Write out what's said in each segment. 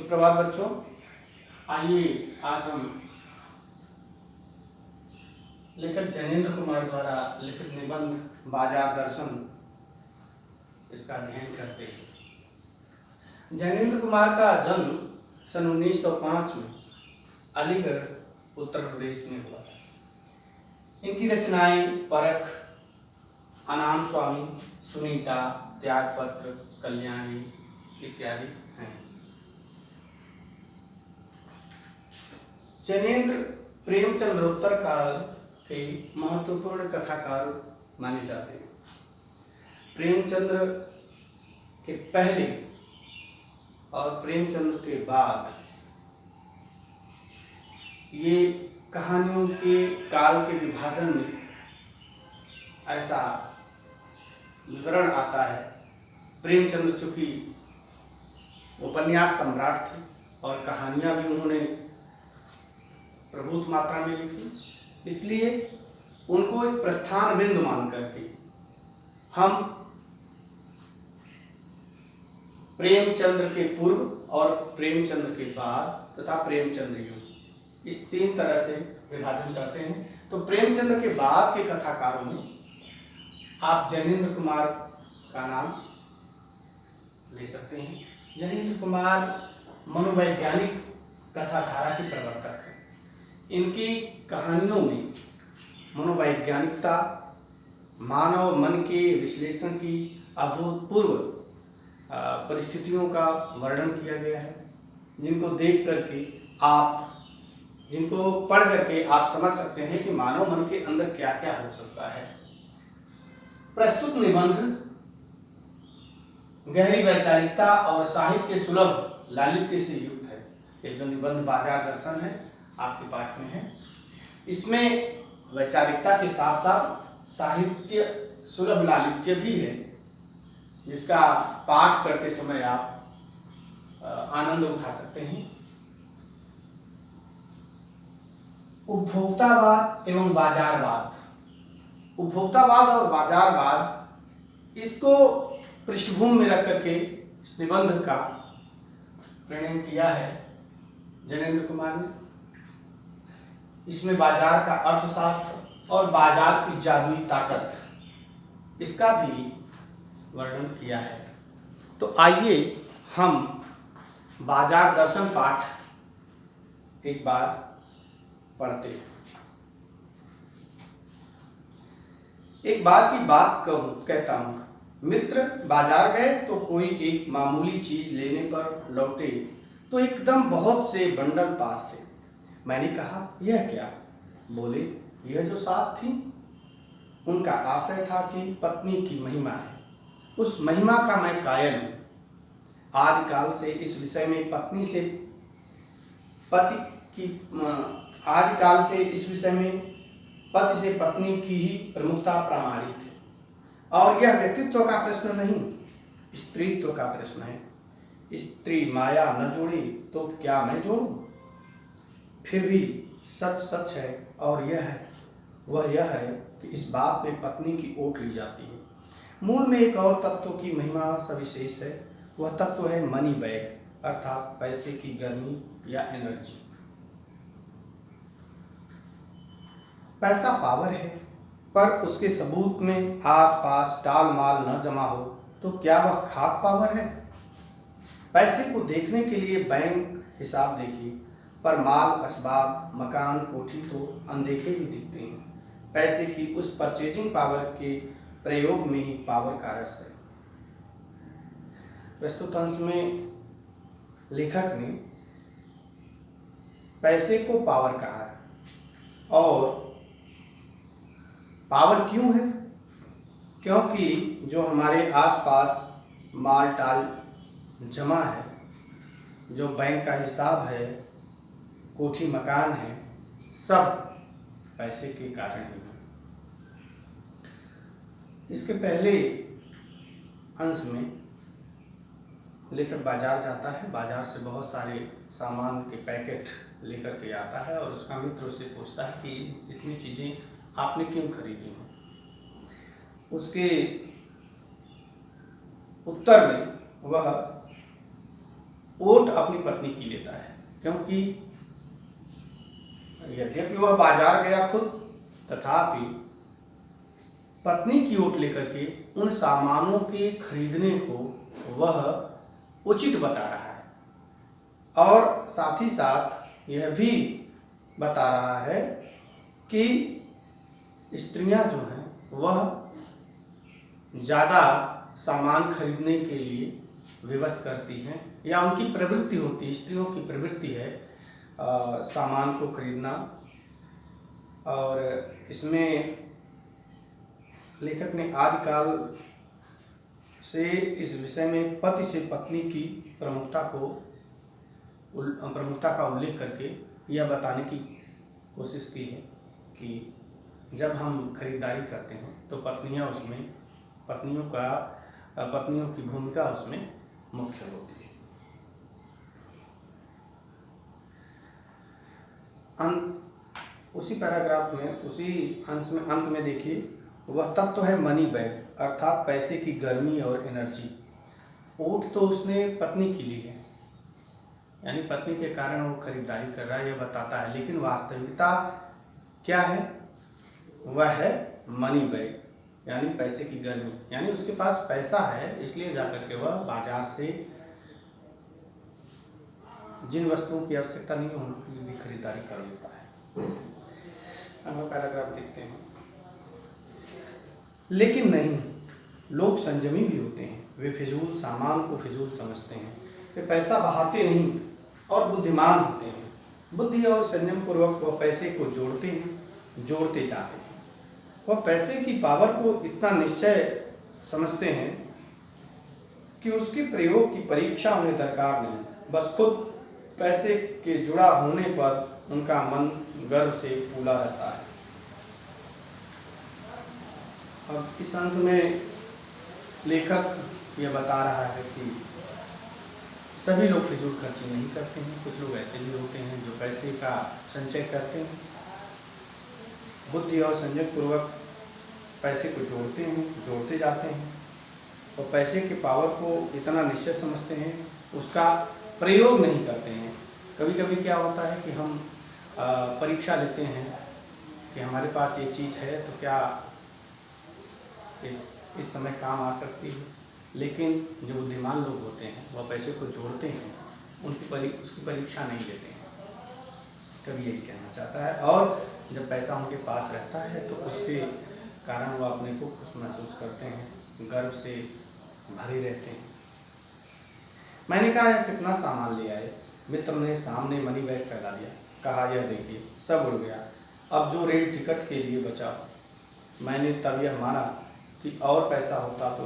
सुप्रभात बच्चों। आइए आज हम लेखक जैनेन्द्र कुमार द्वारा लिखित निबंध बाजार दर्शन इसका अध्ययन करते हैं। जैनेन्द्र कुमार का जन्म सन 1905 में अलीगढ़ उत्तर प्रदेश में हुआ। इनकी रचनाएं परख, अनाम स्वामी, सुनीता, त्यागपत्र, कल्याणी इत्यादि हैं। जैनेन्द्र प्रेमचंद्रोत्तर काल के महत्वपूर्ण कथाकार माने जाते हैं। प्रेमचंद्र के पहले और प्रेमचंद्र के बाद ये कहानियों के काल के विभाजन में ऐसा विवरण आता है। प्रेमचंद्र चूंकि उपन्यास सम्राट थे और कहानियां भी उन्होंने प्रभुत मात्रा में लिखी, इसलिए उनको एक प्रस्थान बिंदु मान करके हम प्रेमचंद्र के पूर्व और प्रेमचंद्र के बाद तथा प्रेमचंद्र युग इस तीन तरह से विभाजन करते हैं। तो प्रेमचंद्र के बाद के कथाकारों में आप जैनेन्द्र कुमार का नाम ले सकते हैं। जैनेन्द्र कुमार मनोवैज्ञानिक कथाधारा के प्रवर्तक हैं। इनकी कहानियों में मनोवैज्ञानिकता, मानव मन के विश्लेषण की अभूतपूर्व परिस्थितियों का वर्णन किया गया है, जिनको देख करके जिनको पढ़ करके आप समझ सकते हैं कि मानव मन के अंदर क्या क्या हो सकता है। प्रस्तुत निबंध गहरी वैचारिकता और साहित्य सुलभ लालित्य से युक्त है। ये जो निबंध बाजार दर्शन है आपके पाठ में है, इसमें वैचारिकता के साथ साथ साहित्य सुलभ लालित्य भी है, जिसका पाठ करते समय आप आनंद उठा सकते हैं। उपभोक्तावाद एवं बाजारवाद, उपभोक्तावाद और बाजारवाद, इसको पृष्ठभूमि में रख करके इस निबंध का प्रणयन किया है जैनेन्द्र कुमार ने। इसमें बाजार का अर्थशास्त्र और बाजार की जादुई ताकत इसका भी वर्णन किया है। तो आइए हम बाजार दर्शन पाठ एक बार पढ़ते हैं। एक बार की बात कहता हूँ। मित्र बाजार गए तो कोई एक मामूली चीज लेने पर लौटे तो एकदम बहुत से बंडल पास थे। मैंने कहा, यह क्या? बोले, यह जो साथ थी। उनका आशय था कि पत्नी की महिमा है, उस महिमा का मैं कायल हूँ। आदिकाल से इस विषय में पति से पत्नी की ही प्रमुखता प्रमाणित है, और यह व्यक्तित्व का प्रश्न नहीं, स्त्रीत्व का प्रश्न है। स्त्री माया न जोड़ी तो क्या मैं जोड़ूं? फिर भी सच सच है, और वह यह है कि इस बात में पत्नी की ओट ली जाती है। मूल में एक और तत्व की महिमा सविशेष है। वह तत्व है मनी बैग, अर्थात पैसे की गर्मी या एनर्जी। पैसा पावर है, पर उसके सबूत में आसपास टाल माल न जमा हो तो क्या वह खाक पावर है? पैसे को देखने के लिए बैंक हिसाब देखिए, पर माल, असबाब, मकान, कोठी तो अनदेखे भी दिखते हैं। पैसे की उस परचेजिंग पावर के प्रयोग में ही पावर का रस है। प्रस्तुत अंश में लेखक ने पैसे को पावर कहा है। और पावर क्यों है? क्योंकि जो हमारे आसपास माल टाल जमा है, जो बैंक का हिसाब है, कोठी मकान है, सब पैसे के कारण ही है। इसके पहले अंश में लेखक बाजार जाता है। बाजार से बहुत सारे सामान के पैकेट लेकर के आता है और उसका मित्र उससे पूछता है कि इतनी चीज़ें आपने क्यों खरीदी हैं? उसके उत्तर में वह ओट अपनी पत्नी की लेता है, क्योंकि यद्यपि वह बाजार गया खुद, तथापि पत्नी की ओट लेकर के उन सामानों के खरीदने को वह उचित बता रहा है। और साथ ही साथ यह भी बता रहा है कि स्त्रियां जो हैं वह ज़्यादा सामान खरीदने के लिए विवश करती हैं, या उनकी प्रवृत्ति होती है, स्त्रियों की प्रवृत्ति है सामान को खरीदना। और इसमें लेखक ने आदिकाल से इस विषय में पति से पत्नी की प्रमुखता का उल्लेख करके यह बताने की कोशिश की है कि जब हम खरीदारी करते हैं तो पत्नियों की भूमिका उसमें मुख्य होती है। उसी पैराग्राफ में, उसी अंश में अंत में देखिए, वह तत्व है मनी बैग, अर्थात पैसे की गर्मी और एनर्जी। ओट तो उसने पत्नी की ली है, यानी पत्नी के कारण वो खरीदारी कर रहा है, यह बताता है। लेकिन वास्तविकता क्या है? वह है मनी बैग, यानी पैसे की गर्मी, यानी उसके पास पैसा है, इसलिए जाकर के वह बाजार से जिन वस्तुओं की आवश्यकता नहीं है उनकी भी खरीदारी कर लेता है। अब पैराग्राफ देखते हैं। लेकिन नहीं, लोग संयमी भी होते हैं, वे फिजूल सामान को फिजूल समझते हैं, वे पैसा बहाते नहीं और बुद्धिमान होते हैं। बुद्धि और संयम पूर्वक वह पैसे को जोड़ते जाते हैं। वह पैसे की पावर को इतना निश्चय समझते हैं कि उसके प्रयोग की परीक्षा उन्हें दरकार नहीं, बस खुद पैसे के जुड़ा होने पर उनका मन गर्व से फूला रहता है। अब इस अंश में लेखक यह बता रहा है कि सभी लोग फिजूल खर्ची नहीं करते हैं, कुछ लोग ऐसे भी होते हैं जो पैसे का संचय करते हैं, बुद्धि और संयम पूर्वक पैसे को जोड़ते जाते हैं और पैसे के पावर को इतना निश्चय समझते हैं, उसका प्रयोग नहीं करते हैं। कभी कभी क्या होता है कि हम परीक्षा लेते हैं कि हमारे पास ये चीज़ है तो क्या इस समय काम आ सकती है, लेकिन जो बुद्धिमान लोग होते हैं वह पैसे को जोड़ते हैं, उसकी परीक्षा नहीं लेते हैं। कभी यही कहना चाहता है। और जब पैसा उनके पास रहता है तो उसके कारण वह अपने को खुश महसूस करते हैं, गर्व से भरे रहते हैं। मैंने कहा यह कितना सामान ले आए? मित्र ने सामने मनी बैग फैला दिया, कहा यह देखिए सब उड़ गया, अब जो रेल टिकट के लिए बचा। मैंने तब यह माना कि और पैसा होता तो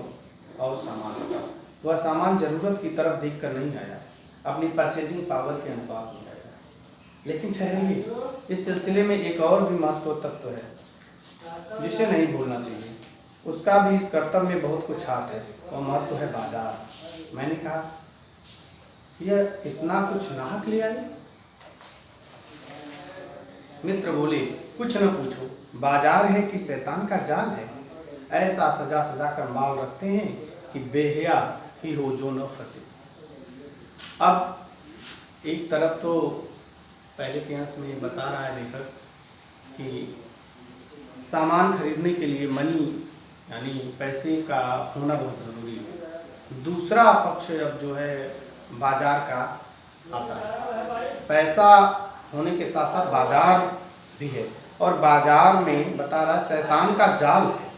और सामान होता। वह सामान जरूरत की तरफ देखकर नहीं आया, अपनी परचेजिंग पावर के अनुपात में आया। लेकिन ठहरिए, इस सिलसिले में एक और भी महत्व तत्व है जिसे नहीं भूलना चाहिए। उसका भी इस कर्तव्य में बहुत कुछ हाथ है, वह महत्व है बाजार। मैंने कहा यह इतना कुछ नाहक ले आए? मित्र बोले, कुछ न पूछो, बाजार है कि शैतान का जाल है। ऐसा सजा सजा कर माल रखते हैं कि बेहया ही हो जो न फंसे। अब एक तरफ तो पहले के अंश में बता रहा है लेखक कि सामान खरीदने के लिए मनी यानी पैसे का होना बहुत ज़रूरी है। दूसरा पक्ष अब जो है बाजार का आता है। पैसा होने के साथ साथ बाजार भी है, और बाजार में बता रहा शैतान का जाल है।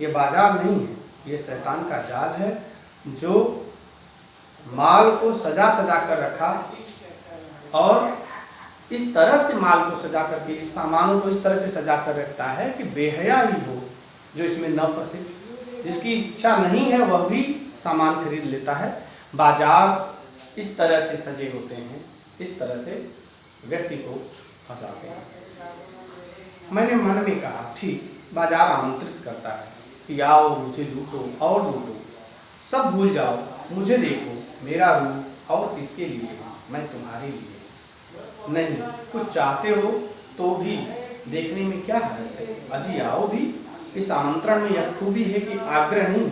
ये बाजार नहीं है, ये शैतान का जाल है जो माल को सजा सजा कर रखा, और इस तरह से माल को सजा करके, सामानों को इस तरह से सजा कर रखता है कि बेहया ही हो जो इसमें न फंसे। जिसकी इच्छा नहीं है वह भी सामान खरीद लेता है। बाजार इस तरह से सजे होते हैं, इस तरह से व्यक्ति को फंसाते हैं। मैंने मन में कहा ठीक, बाजार आमंत्रित करता है कि आओ मुझे लूटो और लूटो, सब भूल जाओ, मुझे देखो, मेरा रूप और किसके लिए, मैं तुम्हारे लिए। नहीं, कुछ चाहते हो तो भी देखने में क्या हर्ज है, अजी आओ भी। इस आमंत्रण में यह खूबी है कि आग्रह नहीं,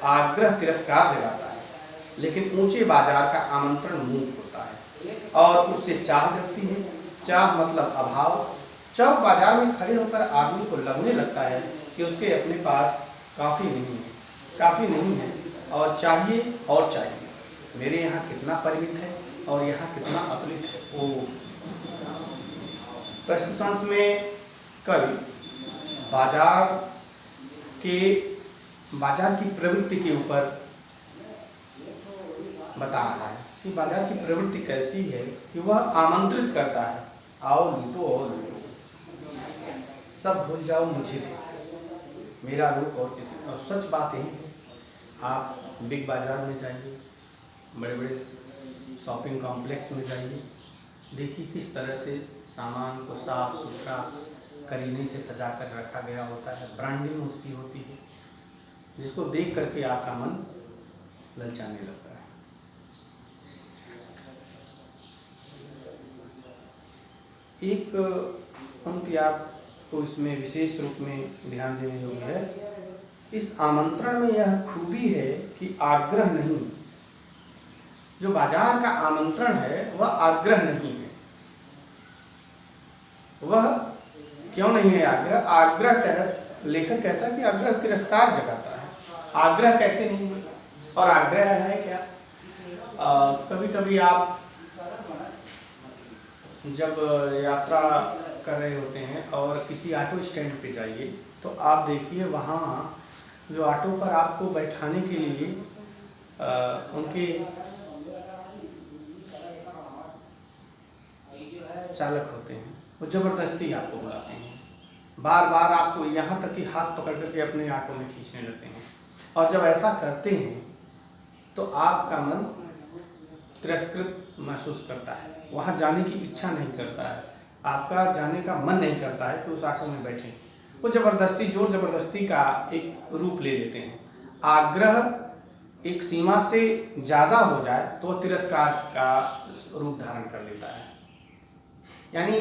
आग्रह तिरस्कार दिलाता है। लेकिन ऊंचे बाजार का आमंत्रण मूक होता है और उससे चाह जगती है। चाह मतलब अभाव। चौक बाजार में खड़े होकर आदमी को लगने लगता है कि उसके अपने पास काफ़ी नहीं है और चाहिए। मेरे यहाँ कितना परिमित है और यहाँ कितना अतुलित है। ओ प्रस्तुतांश में कवि बाजार की प्रवृत्ति के ऊपर बता रहा है कि बाजार की प्रवृत्ति कैसी है कि वह आमंत्रित करता है, आओ लूटो और लूटो, सब भूल जाओ मुझे देखो, मेरा रूप और किसी। और सच बात यही है, आप बिग बाजार में जाइए, बड़े बड़े शॉपिंग कॉम्प्लेक्स में जाइए, देखिए किस तरह से सामान को साफ सुथरा करीने से सजा कर रखा गया होता है, ब्रांडिंग उसकी होती है, जिसको देख करके आपका मन ललचाने लगता है। एक पंक्ति आपको इसमें विशेष रूप में ध्यान देने योग्य है। इस आमंत्रण में यह खूबी है कि आग्रह नहीं, जो बाजार का आमंत्रण है वह आग्रह नहीं है। वह क्यों नहीं है आग्रह? लेखक कहता है कि आग्रह तिरस्कार जगाता है। आग्रह कैसे नहीं है? और आग्रह है क्या? कभी कभी आप जब यात्रा कर रहे होते हैं और किसी ऑटो स्टैंड पे जाइए तो आप देखिए वहाँ जो ऑटो पर आपको बैठाने के लिए उनके चालक होते हैं, वो ज़बरदस्ती आपको बुलाते हैं, बार बार आपको यहाँ तक कि हाथ पकड़ करके अपने ऑटो में खींचने लगते हैं। और जब ऐसा करते हैं तो आपका मन तिरस्कृत महसूस करता है, वहाँ जाने की इच्छा नहीं करता है, आपका जाने का मन नहीं करता है कि उस ऑटो में बैठें। वो ज़बरदस्ती, जोर ज़बरदस्ती का एक रूप ले लेते हैं। आग्रह एक सीमा से ज़्यादा हो जाए तो वह तिरस्कार का रूप धारण कर लेता है, यानी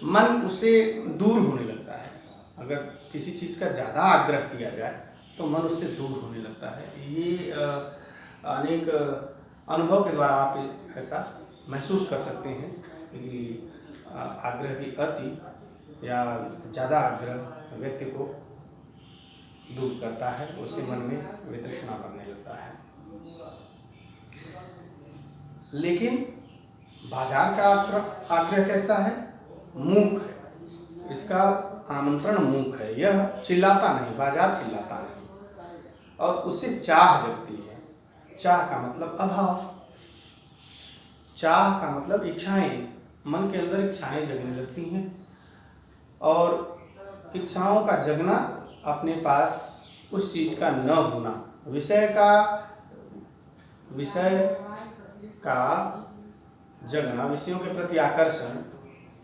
मन उससे दूर होने लगता है। अगर किसी चीज़ का ज़्यादा आग्रह किया जाए तो मन उससे दूर होने लगता है। ये अनेक अनुभव के द्वारा आप ऐसा महसूस कर सकते हैं कि आग्रह की अति या ज़्यादा आग्रह व्यक्ति को दूर करता है, उसके मन में वितृष्णा बनने लगता है। लेकिन बाजार का आग्रह कैसा है? मूक है, इसका आमंत्रण मूक है, यह चिल्लाता नहीं, बाजार चिल्लाता नहीं और उससे चाह जगती है। चाह का मतलब अभाव, चाह का मतलब इच्छाएं, मन के अंदर इच्छाएं जगने लगती हैं और इच्छाओं का जगना, अपने पास उस चीज़ का न होना, विषय का जगना, विषयों के प्रति आकर्षण,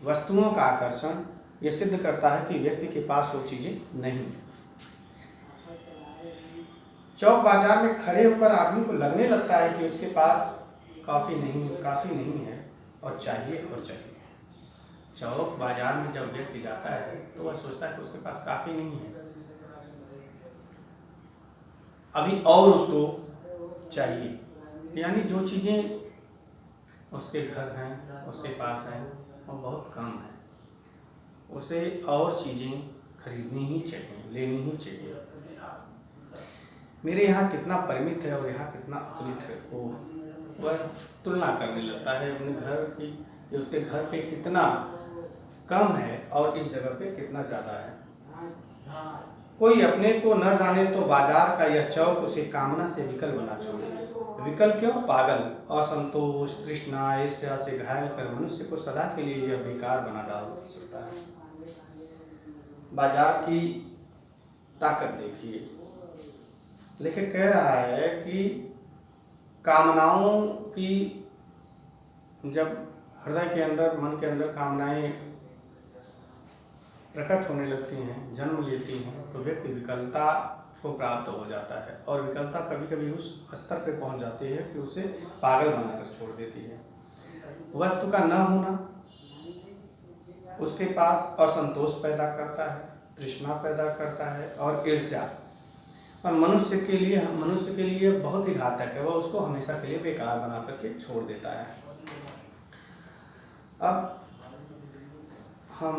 वस्तुओं का आकर्षण, यह सिद्ध करता है कि व्यक्ति के पास वो चीज़ें नहीं। चौक बाजार में खड़े होकर आदमी को लगने लगता है कि उसके पास काफ़ी नहीं है और चाहिए। चौक बाजार में जब व्यक्ति जाता है तो वह सोचता है कि उसके पास काफ़ी नहीं है, अभी और उसको चाहिए, यानी जो चीज़ें उसके घर हैं, उसके पास हैं, वो बहुत कम है, उसे और चीज़ें खरीदनी ही चाहिए, लेनी ही चाहिए। मेरे यहाँ कितना परिमित है और यहाँ कितना अतुलित है, वह तुलना करने लगता है अपने घर की कि उसके घर पे कितना कम है और इस जगह पे कितना ज़्यादा है। कोई अपने को न जाने तो बाजार का यह चौक उसे कामना से विकल बना छोड़े। विकल क्यों? पागल, असंतोष, तृष्णा, ईर्ष्या से घायल कर मनुष्य को सदा के लिए यह बेकार बना डाल सकता है। बाजार की ताकत देखिए, लेखक कह रहा है कि कामनाओं की जब हृदय के अंदर, मन के अंदर कामनाएं प्रकट होने लगती हैं, जन्म लेती हैं, तो व्यक्ति विकलता को प्राप्त हो जाता है और विकलता कभी कभी उस स्तर पे पहुंच जाती है कि उसे पागल बनाकर छोड़ देती है। वस्तु का न होना उसके पास असंतोष पैदा करता है, तृष्णा पैदा करता है और ईर्ष्या। और मनुष्य के लिए बहुत ही घातक है, वह उसको हमेशा के लिए बेकार बना करके छोड़ देता है। अब हम